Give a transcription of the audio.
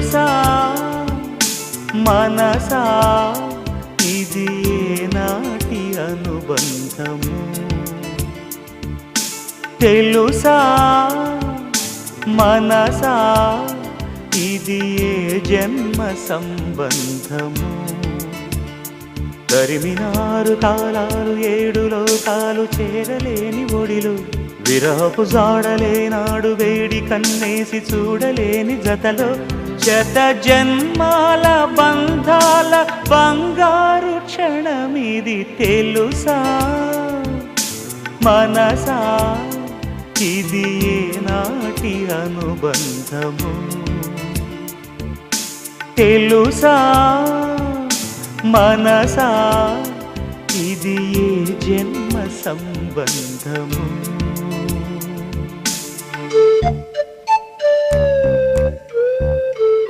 తెలుసా మనసా ఇది ఏనాటి అనుబంధము తెలుసా మనసా ఇది ఏ జన్మ సంబంధము తరిమినారు కాలాలు ఏడు లోకాలు చేరలేని ఒడిలు విరహపు జాడలేనాడు వేడి కన్నేసి చూడలేని జతలో శత జన్మాల బంధాల బంగారు క్షణమిది తెలుసా మనసా ఇది ఏనాటి అనుబంధము తెలుసా మనసా ఇది ఏ జన్మ సంబంధము